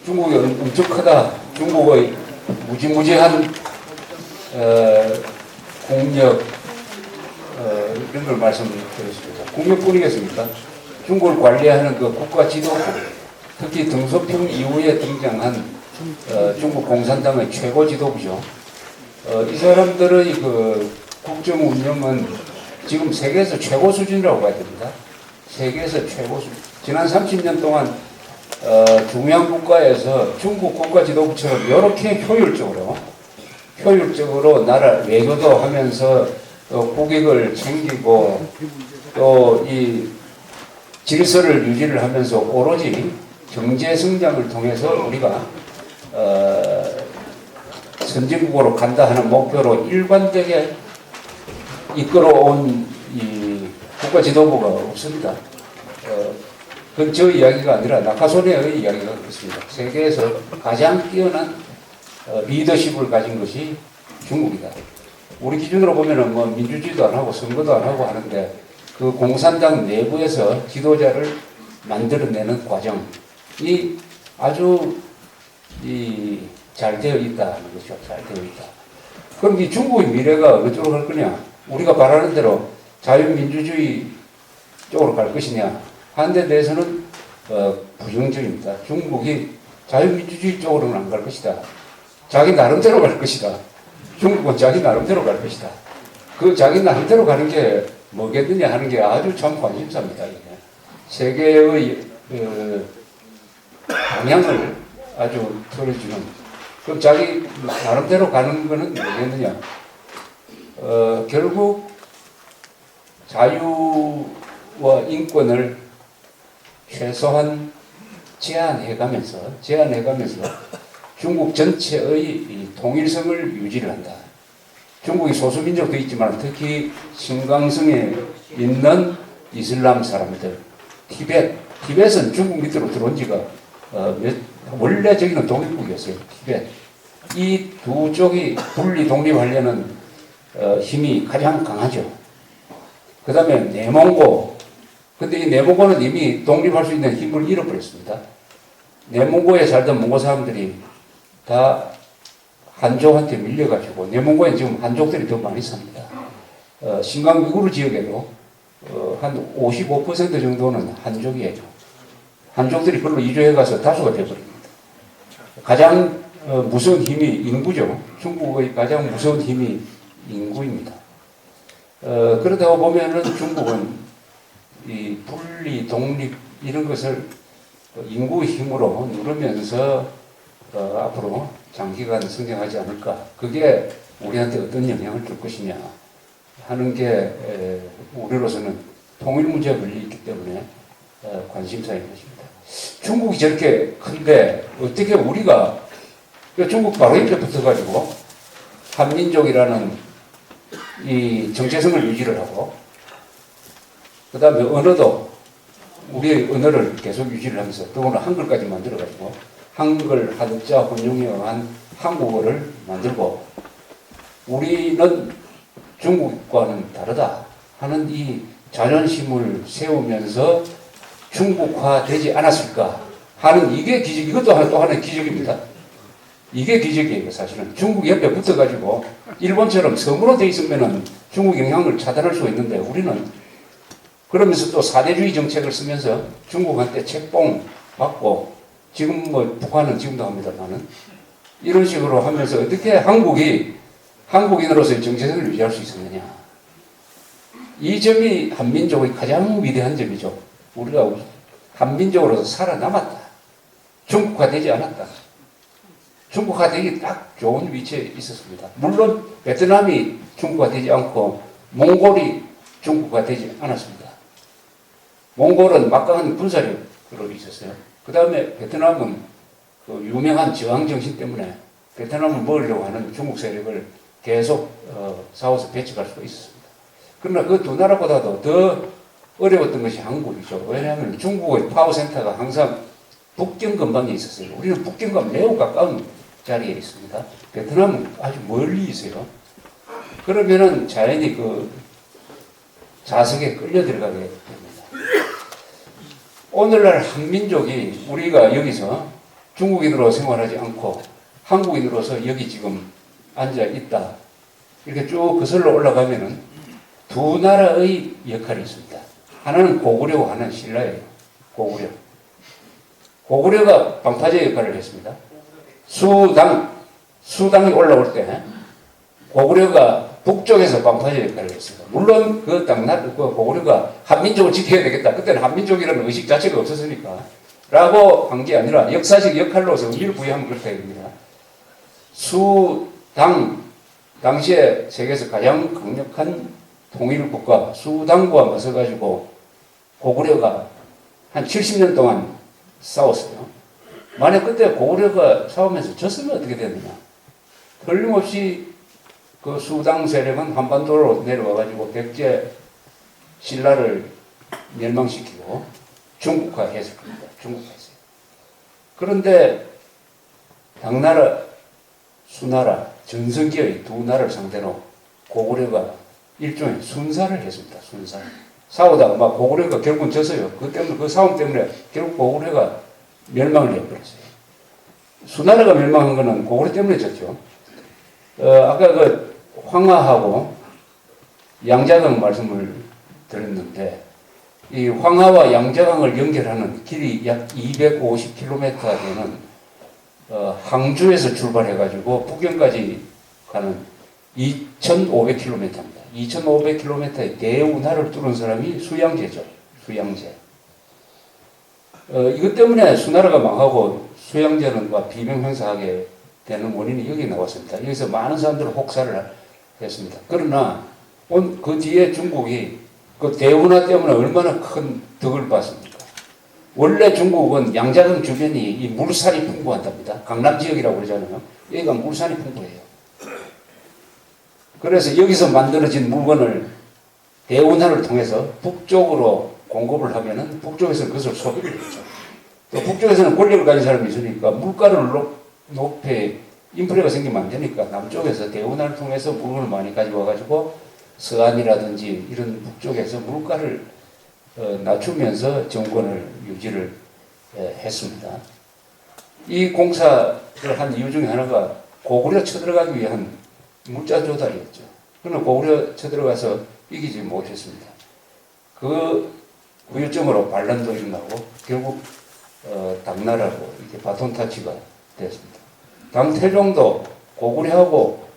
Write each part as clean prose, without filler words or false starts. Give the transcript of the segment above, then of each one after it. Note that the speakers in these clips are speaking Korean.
중국이 엄청 크다. 중국의 무지무지한 국력 이런 걸 말씀드렸습니다. 국력뿐이겠습니까? 중국을 관리하는 그 국가 지도부, 특히 등소평 이후에 등장한 중국 공산당의 최고 지도부죠. 이 사람들의 그 국정 운영은 지금 세계에서 최고 수준이라고 봐야 됩니다. 세계에서 최고 수준. 지난 30년 동안 중요한 국가에서 중국 국가 지도부처럼 이렇게 효율적으로 나라 외교도 하면서 또 국익을 챙기고 또 이 질서를 유지를 하면서 오로지 경제 성장을 통해서 우리가 선진국으로 간다 하는 목표로 일관되게 이끌어온 이 국가 지도부가 없습니다. 그건 저 이야기가 아니라 나카소네의 이야기가 그렇습니다. 세계에서 가장 뛰어난 리더십을 가진 것이 중국이다. 우리 기준으로 보면은 뭐 민주주의도 안 하고 선거도 안 하고 하는데 그 공산당 내부에서 지도자를 만들어내는 과정이 아주 잘 되어 있다는 것이죠. 잘 되어 있다. 그럼 이 중국의 미래가 어느 쪽으로 갈 거냐? 우리가 바라는 대로 자유민주주의 쪽으로 갈 것이냐? 하는 데 대해서는 부정적입니다. 중국이 자유민주주의 쪽으로는 안 갈 것이다. 자기 나름대로 갈 것이다. 중국은 자기 나름대로 갈 것이다. 그 자기 나름대로 가는 게 뭐겠느냐 하는 게 아주 참 관심사입니다. 이게. 세계의 방향을 아주 틀어주는. 그럼 자기 나름대로 가는 거는 뭐겠느냐? 결국 자유와 인권을 최소한 제한해가면서 중국 전체의 이 통일성을 유지를 한다. 중국이 소수민족도 있지만 특히 신강성에 있는 이슬람 사람들, 티벳은 중국 밑으로 들어온 지가 원래 저기는 독일국이었어요. 티벳. 이 두 쪽이 분리 독립하려는 힘이 가장 강하죠. 그 다음에 내몽고. 근데 이 내몽고는 이미 독립할 수 있는 힘을 잃어버렸습니다. 내몽고에 살던 몽고 사람들이 다 한족한테 밀려가지고 내몽고에 지금 한족들이 더 많이 삽니다. 신강 위구르 지역에도 한 55% 정도는 한족이에요. 한족들이 그걸로 이주해가서 다수가 되어버립니다. 가장 무서운 힘이 인구죠. 중국의 가장 무서운 힘이 인구입니다. 그러다 보면은 중국은 이 분리, 독립 이런 것을 인구의 힘으로 누르면서 앞으로 장기간 성장하지 않을까. 그게 우리한테 어떤 영향을 줄 것이냐 하는 게 우리로서는 통일 문제가 걸려있기 때문에 관심사인 것입니다. 중국이 저렇게 큰데 어떻게 우리가 중국 바로 옆에 붙어가지고 한민족이라는 이 정체성을 유지를 하고 그 다음에 언어도 우리의 언어를 계속 유지를 하면서 더구나 한글까지 만들어가지고 한글, 한자, 혼용에 의한 한국어를 만들고 우리는 중국과는 다르다 하는 이 자존심을 세우면서 중국화되지 않았을까 하는 이게 기적, 이것도 또 하나의 기적입니다. 이게 기적이에요, 사실은. 중국 옆에 붙어가지고 일본처럼 섬으로 돼 있으면은 중국 영향을 차단할 수가 있는데 우리는 그러면서 또 사대주의 정책을 쓰면서 중국한테 책봉 받고 지금 뭐 북한은 지금도 합니다만은 이런 식으로 하면서 어떻게 한국인으로서의 정체성을 유지할 수 있었느냐. 이 점이 한민족의 가장 위대한 점이죠. 우리가 한민족으로서 살아남았다. 중국화되지 않았다. 중국화되기 딱 좋은 위치에 있었습니다. 물론 베트남이 중국화되지 않고 몽골이 중국화되지 않았습니다. 몽골은 막강한 군사력으로 있었어요. 그 다음에 베트남은 그 유명한 저항정신 때문에 베트남을 먹으려고 하는 중국 세력을 계속 싸워서 배척할 수가 있었습니다. 그러나 그 두 나라보다도 더 어려웠던 것이 한국이죠. 왜냐하면 중국의 파워센터가 항상 북경 근방에 있었어요. 우리는 북경과 매우 가까운 자리에 있습니다. 베트남은 아주 멀리 있어요. 그러면은 자연히 그 자석에 끌려 들어가게 됩니다. 오늘날 한민족이 우리가 여기서 중국인으로 생활하지 않고 한국인으로서 여기 지금 앉아 있다. 이렇게 쭉 거슬러 올라가면은 두 나라의 역할이 있습니다. 하나는 고구려고 하나는 신라예요. 고구려. 고구려가 방파제 역할을 했습니다. 수당이 올라올 때 고구려가 북쪽에서 방파제 역할을 했습니다. 물론 그 고구려가 한민족을 지켜야 되겠다. 그때는 한민족이라는 의식 자체가 없었으니까. 라고 한 게 아니라 역사적 역할로서 의미를 부여하면 그렇다 이겁니다. 당시에 세계에서 가장 강력한 통일 국가 수당과 맞서가지고 고구려가 한 70년 동안 싸웠어요. 만약 그때 고구려가 싸우면서 졌으면 어떻게 됐느냐. 틀림없이 그 수당 세력은 한반도로 내려와가지고 백제 신라를 멸망시키고 중국화했을 겁니다. 중국화했어요. 그런데 당나라, 수나라, 전성기의 두 나라를 상대로 고구려가 일종의 순사를 했습니다. 순사. 싸우다가 막 고구려가 결국은 졌어요. 그 싸움 때문에 결국 고구려가 멸망을 해버렸어요. 수나라가 멸망한 거는 고구려 때문에 졌죠. 아까 그 황하하고 양자강 말씀을 드렸는데 이 황하와 양자강을 연결하는 길이 약 250km 되는 항주에서 출발해가지고 북경까지 가는 2,500km입니다. 2,500km의 대운하를 뚫은 사람이 수양제죠. 수양제. 이것 때문에 수나라가 망하고 수양제는 비명행사하게 되는 원인이 여기 나왔습니다. 여기서 많은 사람들은 혹사를 했습니다. 그러나 그 뒤에 중국이 그 대운하 때문에 얼마나 큰 덕을 봤습니까? 원래 중국은 양자강 주변이 이 물산이 풍부하답니다. 강남 지역이라고 그러잖아요. 여기가 물산이 풍부해요. 그래서 여기서 만들어진 물건을 대운하를 통해서 북쪽으로 공급을 하면은 북쪽에서는 그것을 소비를 했죠. 또 북쪽에서는 권력을 가진 사람이 있으니까 물가를 높게 인플레가 생기면 안 되니까 남쪽에서 대운하를 통해서 물건을 많이 가져와가지고 서안이라든지 이런 북쪽에서 물가를 낮추면서 정권을 유지를 했습니다. 이 공사를 한 이유 중에 하나가 고구려 쳐들어가기 위한 물자 조달이었죠. 그러나 고구려 쳐들어가서 이기지 못했습니다. 그 후유증으로 반란도 일어나고 결국 당나라고 이렇게 바톤 타치가 됐습니다. 당태종도 고구려하고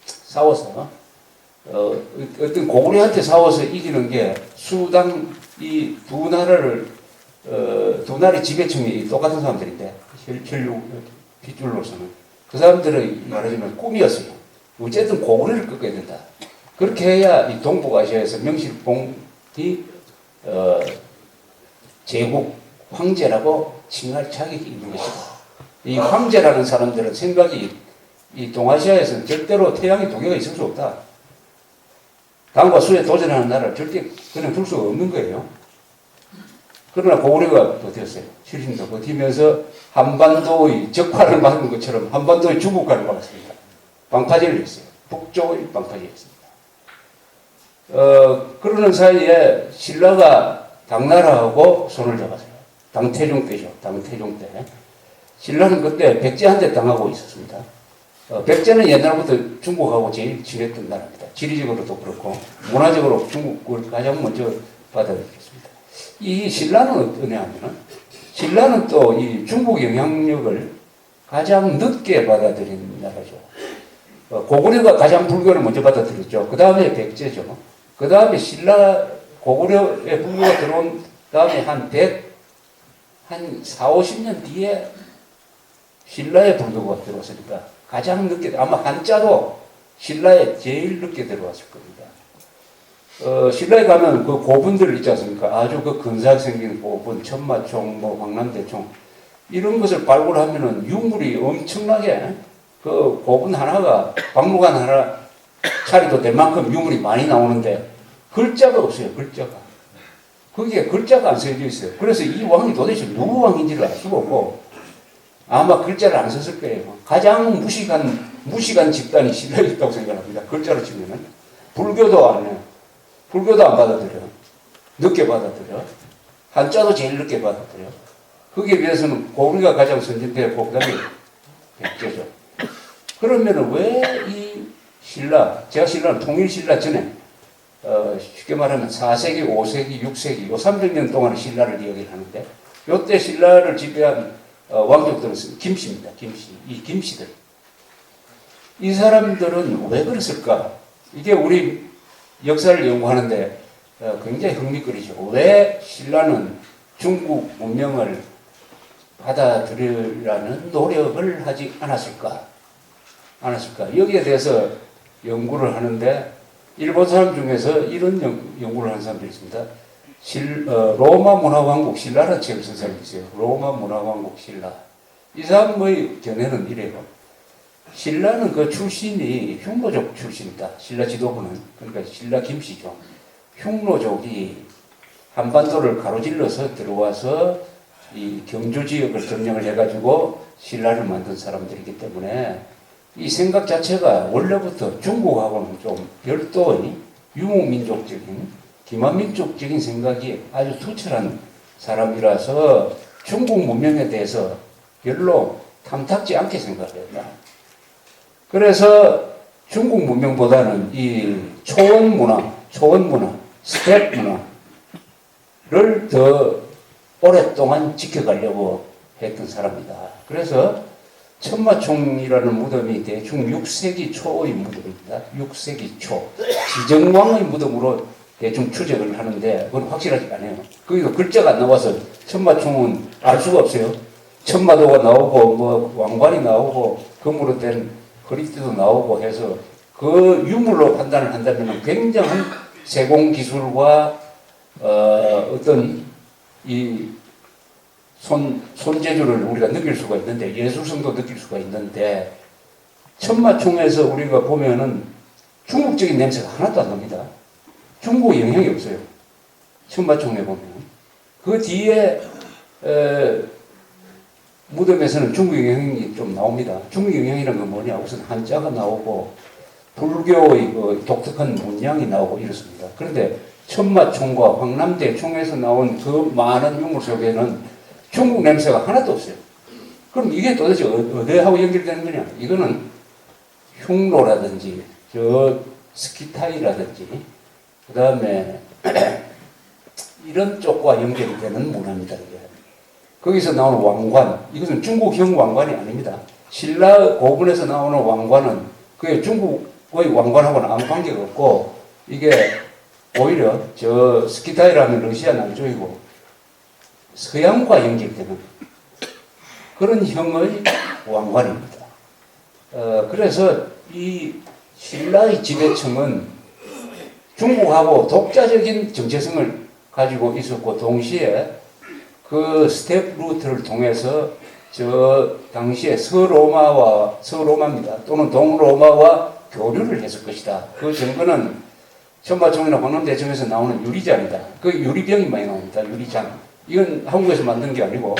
싸워서 어떤 고구려한테 싸워서 이기는 게 수당 이 두 나라를 두 나라의 지배층이 똑같은 사람들인데 혈육 핏줄로서는 그 사람들의 말하자면 꿈이었어요. 어쨌든 고구려를 꺾어야 된다. 그렇게 해야 이 동북아시아에서 명실공히 제국 황제라고 칭할 자격이 있는 것이다. 이 황제라는 사람들은 생각이 이 동아시아에서는 절대로 태양의 두 개가 있을 수 없다. 강과 수에 도전하는 나라를 절대 그냥 둘 수가 없는 거예요. 그러나 고구려가 버텼어요. 70도 버티면서 한반도의 적화를 막은 것처럼 한반도의 중국화를 막았습니다. 방파제를 했어요. 북쪽의 방파제였습니다. 그러는 사이에 신라가 당나라하고 손을 잡았어요. 당태종 때죠. 당태종 때. 신라는 그때 백제한테 당하고 있었습니다. 백제는 옛날부터 중국하고 제일 친했던 나라입니다. 지리적으로도 그렇고 문화적으로 중국을 가장 먼저 받아들였습니다. 이 신라는 어떠냐 하면 신라는 또 이 중국 영향력을 가장 늦게 받아들인 나라죠. 고구려가 가장 불교를 먼저 받아들였죠. 그 다음에 백제죠. 그 다음에 신라 고구려의 불교가 들어온 다음에 한 40-50년 뒤에 신라의 불교가 들어왔으니까 가장 늦게, 아마 한자도 신라에 제일 늦게 들어왔을 겁니다. 신라에 가면 그 고분들 있지 않습니까? 아주 그 근사하게 생긴 고분, 천마총, 황남대총, 이런 것을 발굴하면은 유물이 엄청나게 그 고분 하나가, 박물관 하나 차리도 될 만큼 유물이 많이 나오는데 글자가 없어요, 글자가. 거기에 글자가 안 써져 있어요. 그래서 이 왕이 도대체 누구 왕인지를 알 수가 없고, 아마 글자를 안 썼을 거예요. 가장 무식한 집단이 신라에 있다고 생각합니다. 글자로 치면은. 불교도 안 해요. 불교도 안 받아들여. 늦게 받아들여. 한자도 제일 늦게 받아들여. 거기에 비해서는 고구려가 가장 선진되었고 그다음에 백제죠. 그러면 왜 이 신라, 제가 신라는 통일신라 전에 쉽게 말하면 4세기, 5세기, 6세기 요 300년 동안의 신라를 이야기를 하는데 요때 신라를 지배한 왕족들은 김씨입니다. 김씨. 이 김씨들. 이 사람들은 왜 그랬을까? 이게 우리 역사를 연구하는데 굉장히 흥미거리죠. 왜 신라는 중국 문명을 받아들이려는 노력을 하지 않았을까? 여기에 대해서 연구를 하는데 일본 사람 중에서 이런 연구를 하는 사람들이 있습니다. 로마 문화왕국 신라라는 책을 쓴 사람이 있어요. 로마 문화왕국 신라. 이 사람의 견해는 이래요. 신라는 그 출신이 흉노족 출신이다. 신라 지도부는. 그러니까 신라 김씨죠. 흉노족이 한반도를 가로질러서 들어와서 이 경주 지역을 점령을 해가지고 신라를 만든 사람들이기 때문에 이 생각 자체가 원래부터 중국하고는 좀 별도의 유목민족적인 기만민족적인 생각이 아주 투철한 사람이라서 중국 문명에 대해서 별로 탐탁지 않게 생각했다. 그래서 중국 문명보다는 이 초원 문화, 스텝 문화를 더 오랫동안 지켜가려고 했던 사람이다. 그래서 천마총이라는 무덤이 대충 6세기 초의 무덤입니다. 6세기 초. 지정왕의 무덤으로 대충 추적을 하는데 그건 확실하지 않아요. 거기서 글자가 안 나와서 천마총은 알 수가 없어요. 천마도가 나오고 뭐 왕관이 나오고 금으로 된 허리띠도 나오고 해서 그 유물로 판단을 한다면 굉장한 세공 기술과 어떤 이 손재주를 우리가 느낄 수가 있는데 예술성도 느낄 수가 있는데 천마총에서 우리가 보면은 중국적인 냄새가 하나도 안 납니다. 중국 영향이 없어요. 천마총에 보면 그 뒤에 무덤에서는 중국 영향이 좀 나옵니다. 중국 영향이라는 건 뭐냐? 우선 한자가 나오고 불교의 그 독특한 문양이 나오고 이렇습니다. 그런데 천마총과 황남대 총에서 나온 그 많은 유물 속에는 중국 냄새가 하나도 없어요. 그럼 이게 도대체 어디하고 연결되는 거냐? 이거는 흉노라든지 저 스키타이라든지 그 다음에 이런 쪽과 연결이 되는 문화입니다. 이게. 거기서 나오는 왕관, 이것은 중국형 왕관이 아닙니다. 신라 고분에서 나오는 왕관은 그게 중국의 왕관하고는 아무 관계가 없고 이게 오히려 저 스키타이라는 러시아 남쪽이고 서양과 연결되는 그런 형의 왕관입니다. 그래서 이 신라의 지배층은 중국하고 독자적인 정체성을 가지고 있었고 동시에 그 스텝 루트를 통해서 저 당시에 서로마입니다. 또는 동로마와 교류를 했을 것이다. 그 증거는 천마총이나 황남대청에서 나오는 유리잔이다. 그 유리병이 많이 나옵니다. 유리잔. 이건 한국에서 만든 게 아니고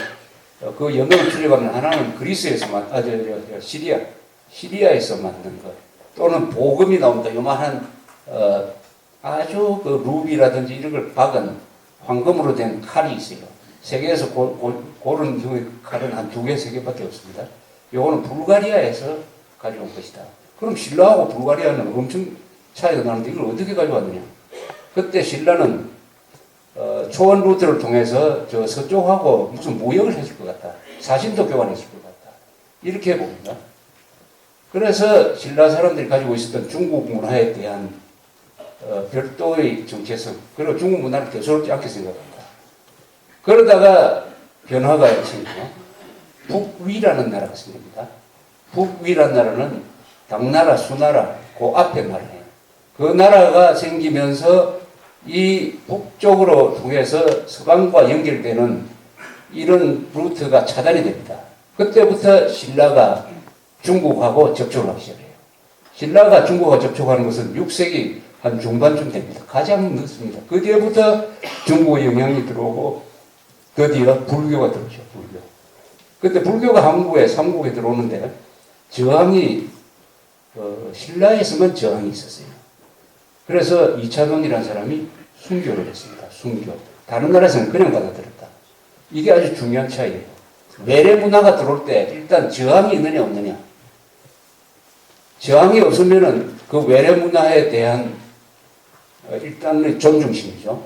그 연도를 추적하면 하나는 그리스에서 시리아에서 만든 것 또는 보금이 나옵니다. 요만한 아주 그 루비라든지 이런 걸 박은 황금으로 된 칼이 있어요. 세계에서 고른 형의 칼은 한 2개, 3개밖에 없습니다. 요거는 불가리아에서 가져온 것이다. 그럼 신라하고 불가리아는 엄청 차이가 나는데 이걸 어떻게 가져왔느냐? 그때 신라는 초원 루트를 통해서 저 서쪽하고 무슨 무역을 했을 것 같다. 사신도 교환했을 것 같다. 이렇게 봅니다. 그래서 신라 사람들이 가지고 있었던 중국 문화에 대한 별도의 정체성, 그리고 중국 문화를 대수롭지 않게 생각합니다. 그러다가 변화가 생기고 북위라는 나라가 생깁니다. 북위라는 나라는 당나라, 수나라, 그 앞에 나라예요. 그 나라가 생기면서 이 북쪽으로 통해서 서방과 연결되는 이런 루트가 차단이 됩니다. 그때부터 신라가 중국하고 접촉을 하기 시작해요. 신라가 중국하고 접촉하는 것은 6세기 한 중반쯤 됩니다. 가장 늦습니다. 그 뒤에부터 중국의 영향이 들어오고 그 뒤에 불교가 들어오죠. 불교. 그때 불교가 한국에 삼국에 들어오는데 저항이 신라에서만 저항이 있었어요. 그래서 이차돈이라는 사람이 순교를 했습니다. 순교. 다른 나라에서는 그냥 받아들였다. 이게 아주 중요한 차이예요. 외래 문화가 들어올 때 일단 저항이 있느냐 없느냐. 저항이 없으면은 그 외래 문화에 대한 일단은 존중심이죠.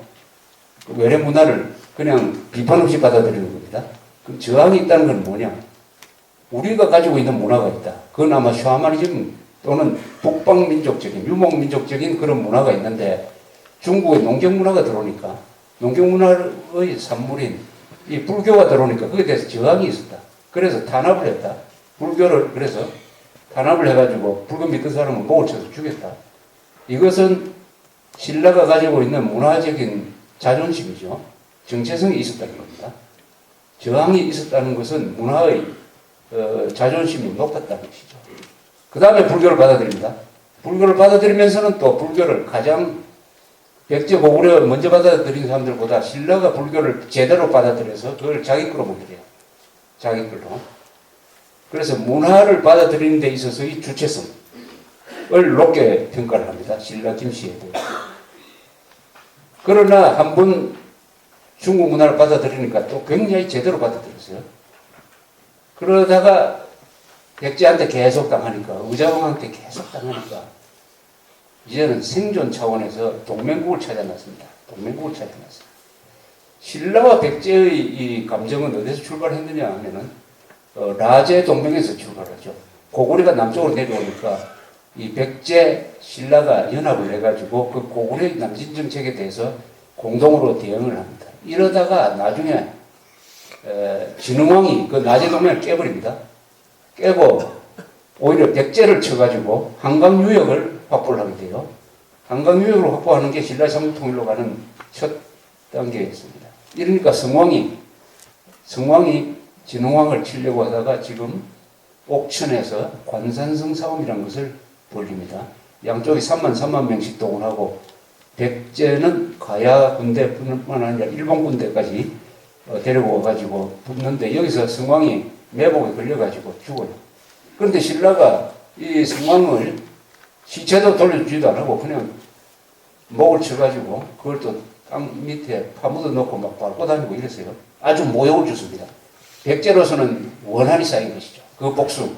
그 외래 문화를 그냥 비판 없이 받아들이는 겁니다. 그럼 저항이 있다는 건 뭐냐? 우리가 가지고 있는 문화가 있다. 그건 아마 샤머니즘 또는 북방민족적인, 유목민족적인 그런 문화가 있는데 중국의 농경 문화가 들어오니까 농경 문화의 산물인 이 불교가 들어오니까 거기에 대해서 저항이 있었다. 그래서 탄압을 했다. 불교를 그래서 탄압을 해가지고 불교 믿던 사람은 목을 쳐서 죽였다. 이것은 신라가 가지고 있는 문화적인 자존심이죠. 정체성이 있었다는 겁니다. 저항이 있었다는 것은 문화의 자존심이 높았다는 것이죠. 그 다음에 불교를 받아들입니다. 불교를 받아들이면서는 또 불교를 가장 백제 고구려를 먼저 받아들인 사람들보다 신라가 불교를 제대로 받아들여서 그걸 자기 거로 보게 돼요. 자기 걸로. 그래서 문화를 받아들이는 데 있어서의 주체성을 높게 평가를 합니다. 신라 김씨에 대해. 그러나 한번 중국 문화를 받아들이니까 또 굉장히 제대로 받아들였어요. 그러다가 백제한테 계속 당하니까, 의자왕한테 계속 당하니까 이제는 생존 차원에서 동맹국을 찾아놨습니다. 동맹국을 찾아놨어요. 신라와 백제의 이 감정은 어디서 출발했느냐 하면은 라제 동맹에서 출발하죠. 고구려가 남쪽으로 내려오니까 이 백제 신라가 연합을 해가지고 그 고구려의 남진 정책에 대해서 공동으로 대응을 합니다. 이러다가 나중에 진흥왕이 그 라제 동맹을 깨버립니다. 깨고 오히려 백제를 쳐가지고 한강 유역을 확보를 하게 돼요. 한강 유역을 확보하는 게 신라 삼국통일로 가는 첫 단계였습니다. 이러니까 성왕이 진흥왕을 치려고 하다가 지금 옥천에서 관산성 싸움이라는 것을 벌립니다. 양쪽이 3만 명씩 동원하고 백제는 가야 군대뿐만 아니라 일본 군대까지 데리고 와가지고 붙는데 여기서 성왕이 매복에 걸려가지고 죽어요. 그런데 신라가 이 성왕을 시체도 돌려주지도 안 하고 그냥 목을 쳐가지고 그걸 또 땅 밑에 파묻어 놓고 막 밟고 다니고 이랬어요. 아주 모욕을 줬습니다. 백제로서는 원한이 쌓인 것이죠. 그 복수.